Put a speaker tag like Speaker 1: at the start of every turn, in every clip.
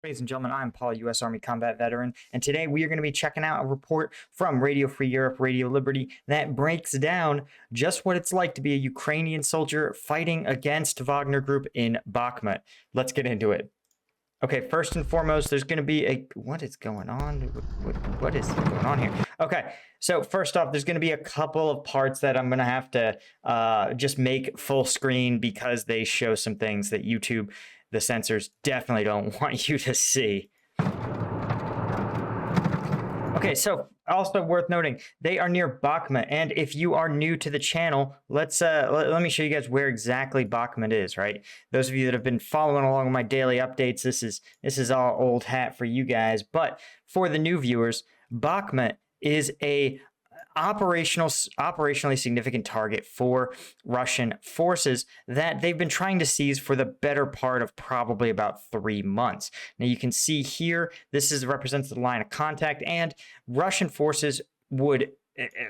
Speaker 1: Ladies and gentlemen, I'm Paul, U.S. Army combat veteran, and today we are going to be checking out a report from Radio Free Europe, Radio Liberty, that breaks down just what it's like to be a Ukrainian soldier fighting against Wagner Group in Bakhmut. Let's get into it. Okay, first and foremost, there's going to be a... What is going on? What is going on here? Okay, so first off, there's going to be a couple of parts that I'm going to have to just make full screen because they show some things that YouTube, the censors, definitely don't want you to see. Okay, so also worth noting, they are near Bakhmut, and if you are new to the channel, let me show you guys where exactly Bakhmut is, right? Those of you that have been following along with my daily updates, this is all old hat for you guys, but for the new viewers, Bakhmut is a operationally significant target for Russian forces that they've been trying to seize for the better part of probably about 3 months. Now you can see here, represents the line of contact, and Russian forces would,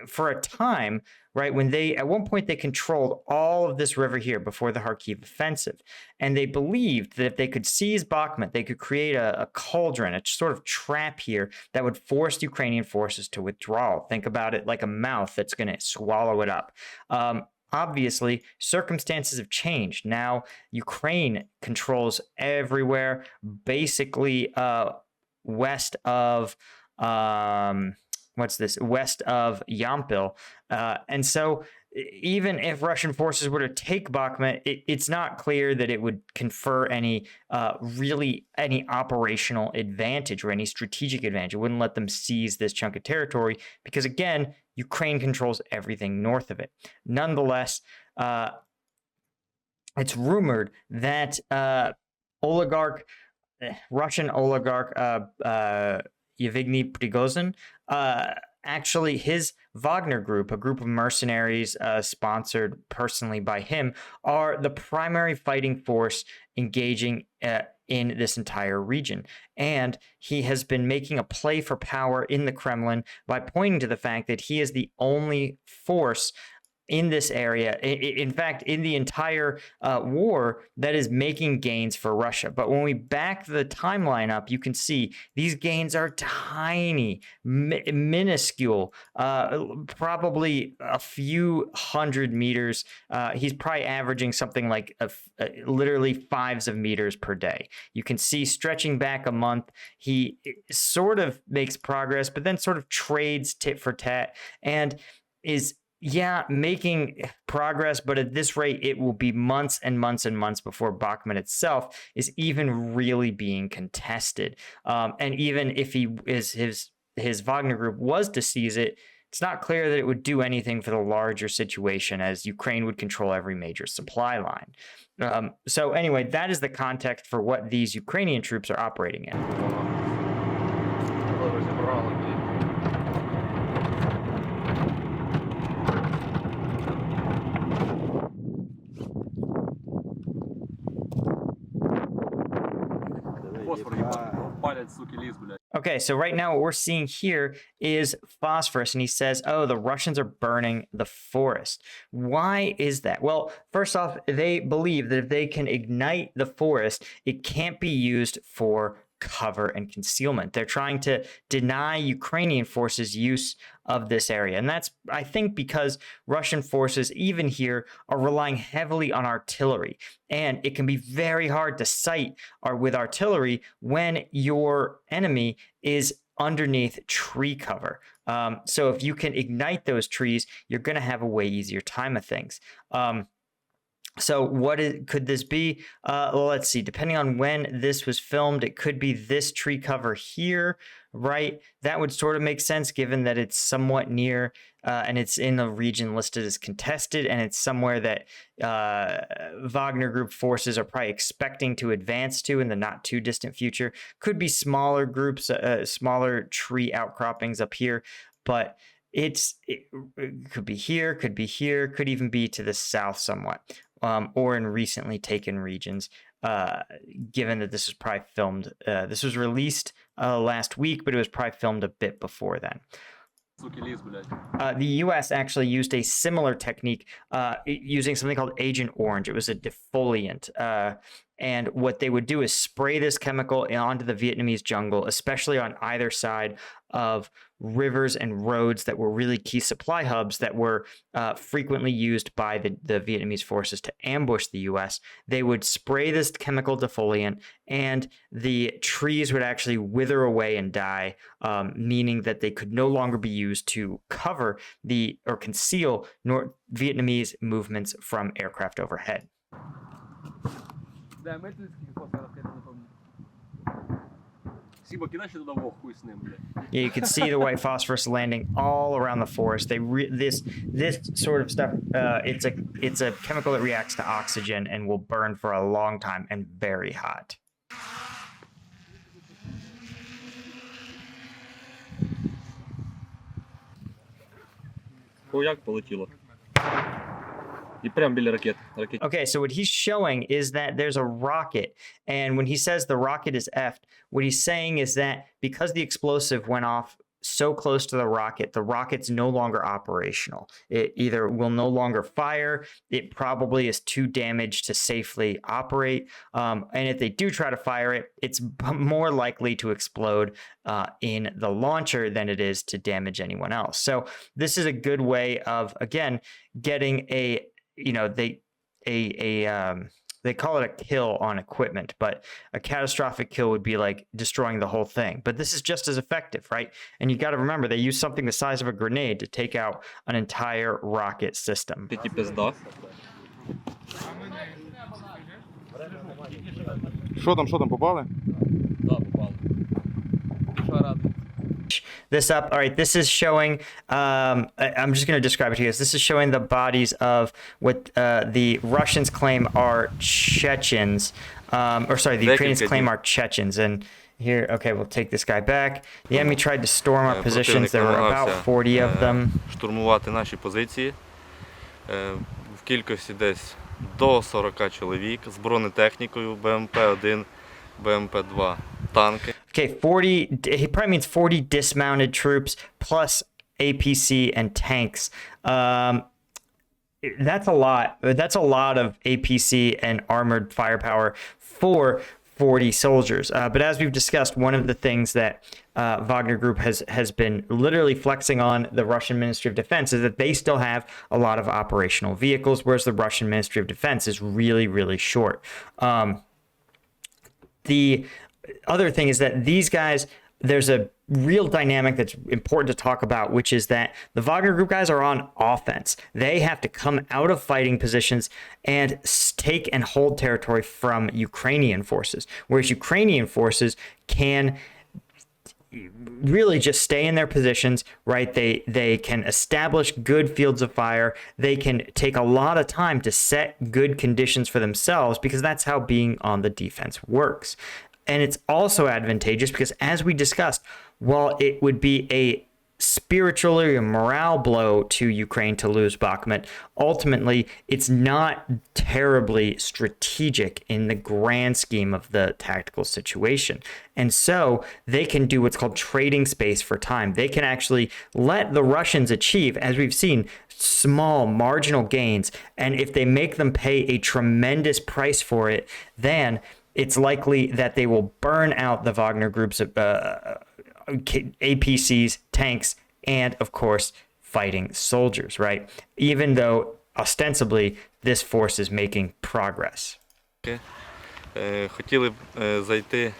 Speaker 1: for a time, right, when at one point they controlled all of this river here before the Kharkiv offensive, and they believed that if they could seize Bakhmut, they could create a cauldron, a sort of trap here that would force Ukrainian forces to withdraw. Think about it like a mouth that's going to swallow it up. Obviously, circumstances have changed. Now, Ukraine controls everywhere, basically west of west of Yampil. And so even if Russian forces were to take Bakhmut, it's not clear that it would confer any operational advantage or any strategic advantage. It wouldn't let them seize this chunk of territory because, again, Ukraine controls everything north of it. Nonetheless, it's rumored that Russian oligarch Yevgeny Prigozhin, actually his Wagner group, a group of mercenaries sponsored personally by him, are the primary fighting force engaging in this entire region. And he has been making a play for power in the Kremlin by pointing to the fact that he is the only force in this area, in fact, in the entire war, that is making gains for Russia. But when we back the timeline up, you can see these gains are tiny, minuscule, probably a few hundred meters. He's probably averaging something like literally fives of meters per day. You can see stretching back a month, he sort of makes progress, but then sort of trades tit for tat and is making progress, but at this rate, it will be months and months and months before Bakhmut itself is even really being contested. And even if his Wagner group was to seize it, it's not clear that it would do anything for the larger situation, as Ukraine would control every major supply line. So anyway, that is the context for what these Ukrainian troops are operating in. Okay, so right now what we're seeing here is phosphorus, and he says, oh, the Russians are burning the forest. Why is that? Well, first off, they believe that if they can ignite the forest, it can't be used for cover and concealment. They're trying to deny Ukrainian forces use of this area. And that's, I think, because Russian forces, even here, are relying heavily on artillery. And it can be very hard to sight with artillery when your enemy is underneath tree cover. So if you can ignite those trees, you're going to have a way easier time of things. So could this be? Well, let's see. Depending on when this was filmed, it could be this tree cover here, right? That would sort of make sense given that it's somewhat near and it's in a region listed as contested, and it's somewhere that Wagner Group forces are probably expecting to advance to in the not too distant future. Could be smaller groups, smaller tree outcroppings up here, but it could be here, could even be to the south somewhat. Or in recently taken regions, given that this was probably filmed. This was released last week, but it was probably filmed a bit before then. The U.S. actually used a similar technique using something called Agent Orange. It was a defoliant. And what they would do is spray this chemical onto the Vietnamese jungle, especially on either side of rivers and roads that were really key supply hubs that were frequently used by the Vietnamese forces to ambush the U.S. They would spray this chemical defoliant, and the trees would actually wither away and die, meaning that they could no longer be used to cover or conceal North Vietnamese movements from aircraft overhead. Yeah, you can see the white phosphorus landing all around the forest. This sort of stuff. It's a chemical that reacts to oxygen and will burn for a long time and very hot. Okay, so what he's showing is that there's a rocket, and when he says the rocket is effed, what he's saying is that because the explosive went off so close to the rocket's no longer operational. It either will no longer fire, it probably is too damaged to safely operate, and if they do try to fire it, it's more likely to explode in the launcher than it is to damage anyone else. So this is a good way of, again, getting they call it a kill on equipment, but a catastrophic kill would be like destroying the whole thing. But this is just as effective, right? And you got to remember, they use something the size of a grenade to take out an entire rocket system.
Speaker 2: Що там, попали?
Speaker 3: Да, попали.
Speaker 1: This up. All right, this is showing, I'm just going to describe it to you guys. This is showing the bodies of what the Russians claim are Chechens, the Ukrainians claim are Chechens. And here, okay, we'll take this guy back. The enemy tried to storm our positions. There were about 40 of them.
Speaker 3: Штурмувати наші позиції. В кількості десь до 40 чоловік з бронетехнікою, БМП-1, БМП-2.
Speaker 1: Okay, 40, he probably means 40 dismounted troops plus APC and tanks. That's a lot. That's a lot of APC and armored firepower for 40 soldiers. But as we've discussed, one of the things that Wagner Group has been literally flexing on the Russian Ministry of Defense is that they still have a lot of operational vehicles, whereas the Russian Ministry of Defense is really, really short. The other thing is that these guys, there's a real dynamic that's important to talk about, which is that the Wagner Group guys are on offense. They have to come out of fighting positions and take and hold territory from Ukrainian forces, whereas Ukrainian forces can really just stay in their positions, right? They can establish good fields of fire. They can take a lot of time to set good conditions for themselves, because that's how being on the defense works. And it's also advantageous because, as we discussed, while it would be a spiritually a morale blow to Ukraine to lose Bakhmut, ultimately it's not terribly strategic in the grand scheme of the tactical situation. And so they can do what's called trading space for time. They can actually let the Russians achieve, as we've seen, small marginal gains, and if they make them pay a tremendous price for it, then it's likely that they will burn out the Wagner Group's APCs, tanks, and of course fighting soldiers, right? Even though ostensibly this force is making progress.
Speaker 3: Хотіли б зайти,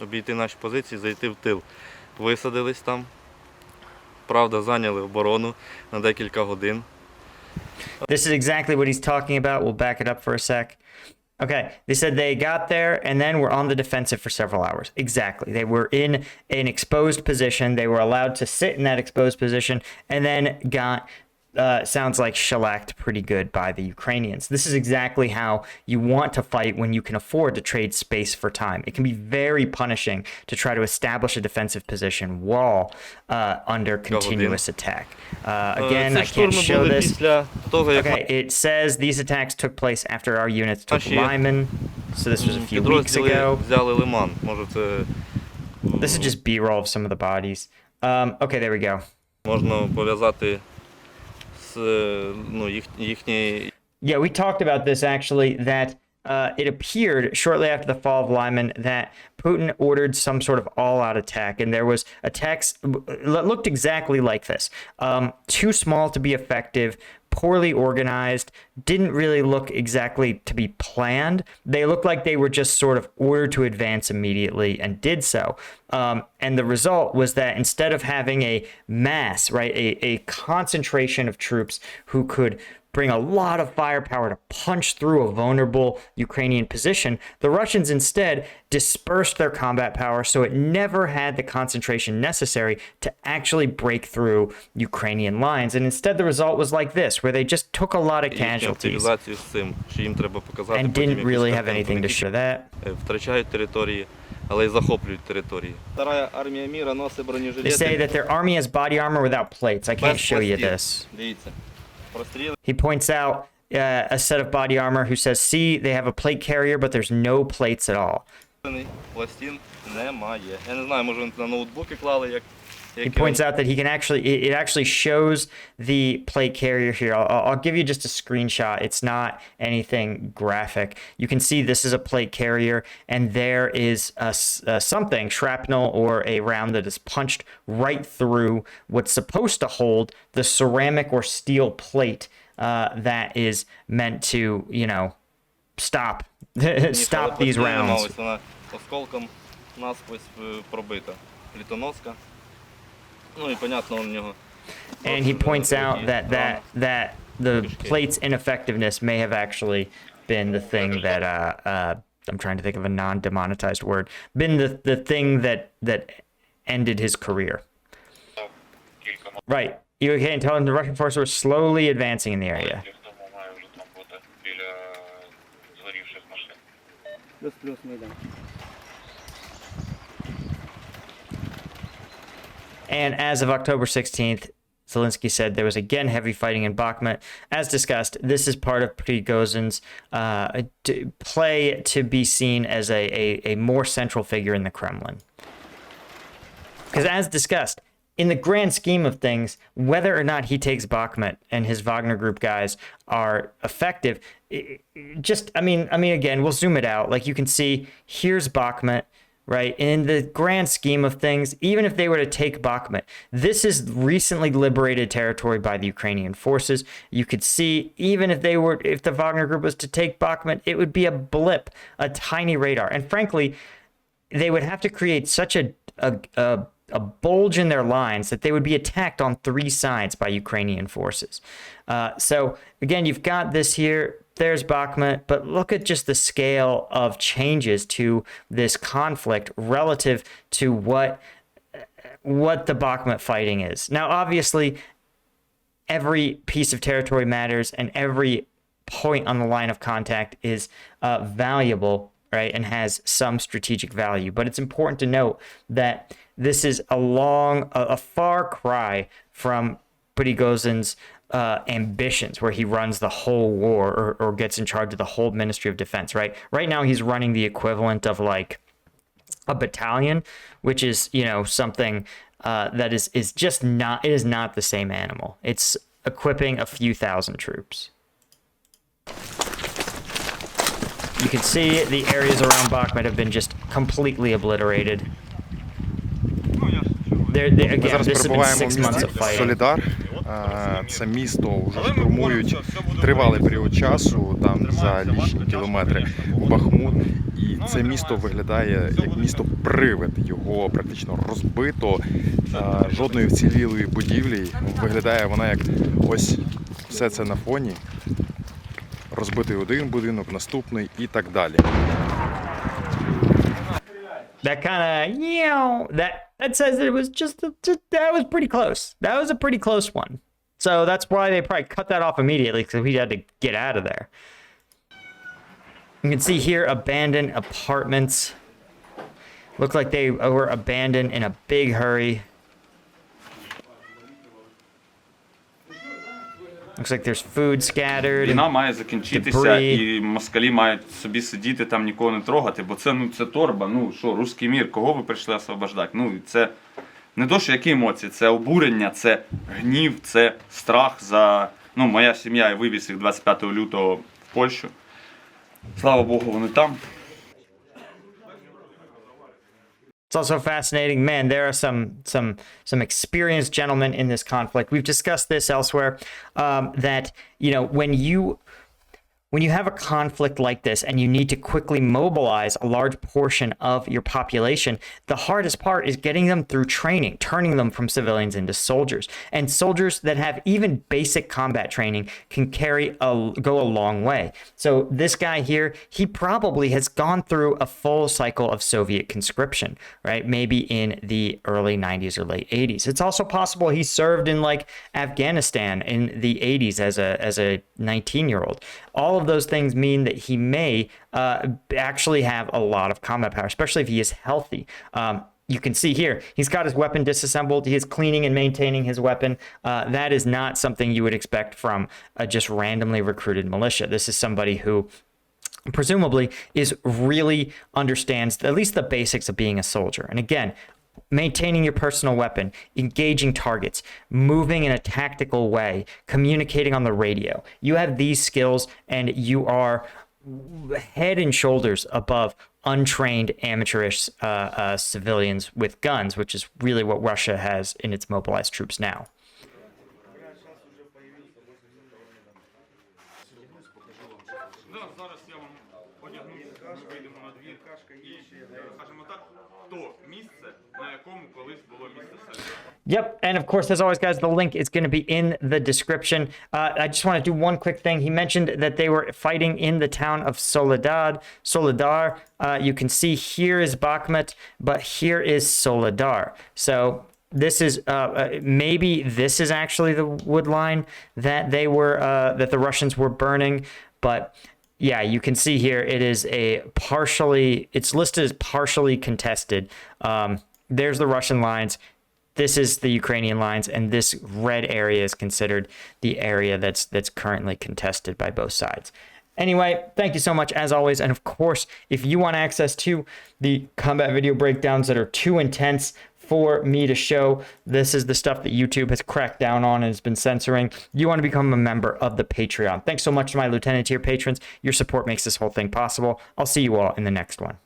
Speaker 3: обійти наші позиції, зайти в тил. Висадились там. Правда, зайняли оборону на декілька годин.
Speaker 1: This is exactly what he's talking about. We'll back it up for a sec. Okay, they said they got there and then were on the defensive for several hours. Exactly. They were in an exposed position. They were allowed to sit in that exposed position and then got, sounds like, shellacked pretty good by the Ukrainians. This is exactly how you want to fight when you can afford to trade space for time. It can be very punishing to try to establish a defensive position while under continuous attack. Again, I can't show this. Okay, it says these attacks took place after our units took Lyman, so this was a few weeks ago. This is just B-roll of some of the bodies. Okay, there we go.
Speaker 3: Можна пов'язати з їхньої.
Speaker 1: Yeah, we talked about this actually, that it appeared shortly after the fall of Lyman that Putin ordered some sort of all-out attack, and there was attacks that looked exactly like this. Too small to be effective, poorly organized, didn't really look exactly to be planned. They looked like they were just sort of ordered to advance immediately and did so. And the result was that instead of having a mass, right, a concentration of troops who could bring a lot of firepower to punch through a vulnerable Ukrainian position, the Russians instead dispersed their combat power so it never had the concentration necessary to actually break through Ukrainian lines. And instead the result was like this, where they just took a lot of casualties and didn't really have anything to show that.
Speaker 3: Втрачають території, але й захоплюють території.
Speaker 1: They say that their army has body armor without plates. I can't show you this.
Speaker 3: Дивіться.
Speaker 1: He points out a set of body armor who says, see, they have a plate carrier, but there's no plates at all.
Speaker 3: Пластин немає. Я не знаю, може на ноутбуки клали, як
Speaker 1: He points out that he can actually, it actually shows the plate carrier here. I'll give you just a screenshot. It's not anything graphic. You can see this is a plate carrier, and there is something, shrapnel or a round that is punched right through what's supposed to hold the ceramic or steel plate that is meant to, you know, stop these rounds.
Speaker 3: Вона осколком насквозь пробита. Плітоноска. Ну і понятно, у нього.
Speaker 1: And he points out that the plate's ineffectiveness may have actually been the thing that I'm trying to think of a non-demonetized word, been the thing that ended his career. Right. You can tell him the Russian forces were slowly advancing in the area. And as of October 16th, Zelensky said there was again heavy fighting in Bakhmut. As discussed, this is part of Prigozhin's play to be seen as a more central figure in the Kremlin. Because as discussed, in the grand scheme of things, whether or not he takes Bakhmut and his Wagner group guys are effective, I mean, again, we'll zoom it out. Like you can see, here's Bakhmut. Right. In the grand scheme of things, even if they were to take Bakhmut, this is recently liberated territory by the Ukrainian forces. You could see, even if the Wagner group was to take Bakhmut, it would be a blip, a tiny radar. And frankly, they would have to create such a bulge in their lines that they would be attacked on 3 sides by Ukrainian forces. So again, you've got this here. There's Bakhmut, but look at just the scale of changes to this conflict relative to what the Bakhmut fighting is. Now, obviously, every piece of territory matters, and every point on the line of contact is valuable, right, and has some strategic value. But it's important to note that this is a far cry from Prigozhin's ambitions, where he runs the whole war or gets in charge of the whole Ministry of Defense, right? Right now, he's running the equivalent of like a battalion, which is, you know, something that is just not, it is not the same animal. It's equipping a few thousand troops. You can see the areas around Bakhmut have been just completely obliterated. Again, this has been 6 months of fighting.
Speaker 2: Солідар. Це місто вже штурмують тривалий період часу, там за лічні кілометри, Бахмут. І це місто виглядає як місто-привид. Його практично розбито, жодної вцілілої будівлі. Виглядає вона як ось все це на фоні. Розбитий один будинок, наступний і так далі.
Speaker 1: That kind of, you know, that says that it was just that was pretty close. That was a pretty close one. So that's why they probably cut that off immediately, because we had to get out of there. You can see here abandoned apartments. Look like they were abandoned in a big hurry. Looks like there's food scattered.
Speaker 4: Війна має закінчитися, і москалі мають собі сидіти там, нікого не трогати, бо це торба, ну що, руський мір, кого ви прийшли освобождати? Ну, це не то, що які емоції, це обурення, це гнів, це страх за... Ну, моя сім'я вивіз їх 25 лютого в Польщу. Слава Богу, вони там.
Speaker 1: It's also fascinating, man. There are some experienced gentlemen in this conflict. We've discussed this elsewhere. That when you have a conflict like this and you need to quickly mobilize a large portion of your population, the hardest part is getting them through training, turning them from civilians into soldiers. And soldiers that have even basic combat training can go a long way. So this guy here, he probably has gone through a full cycle of Soviet conscription, right? Maybe in the early 90s or late 80s. It's also possible he served in like Afghanistan in the 80s as a 19-year-old. All of those things mean that he may actually have a lot of combat power, especially if he is healthy. You can see here, he's got his weapon disassembled. He is cleaning and maintaining his weapon. That is not something you would expect from a just randomly recruited militia. This is somebody who presumably really understands at least the basics of being a soldier. And again, maintaining your personal weapon, engaging targets, moving in a tactical way, communicating on the radio. You have these skills and you are head and shoulders above untrained amateurish civilians with guns, which is really what Russia has in its mobilized troops now. Yep, and of course, as always, guys, the link is going to be in the description. I just want to do one quick thing. He mentioned that they were fighting in the town of Soledar. You can see here is Bakhmut, but here is Soledar. So this is maybe this is actually the wood line that they were that the Russians were burning, but yeah, you can see here it is it's listed as partially contested. There's the Russian lines. This is the Ukrainian lines, and this red area is considered the area that's currently contested by both sides. Anyway, thank you so much as always. And of course, if you want access to the combat video breakdowns that are too intense for me to show, this is the stuff that YouTube has cracked down on and has been censoring. You want to become a member of the Patreon. Thanks so much to my Lieutenant tier patrons. Your support makes this whole thing possible. I'll see you all in the next one.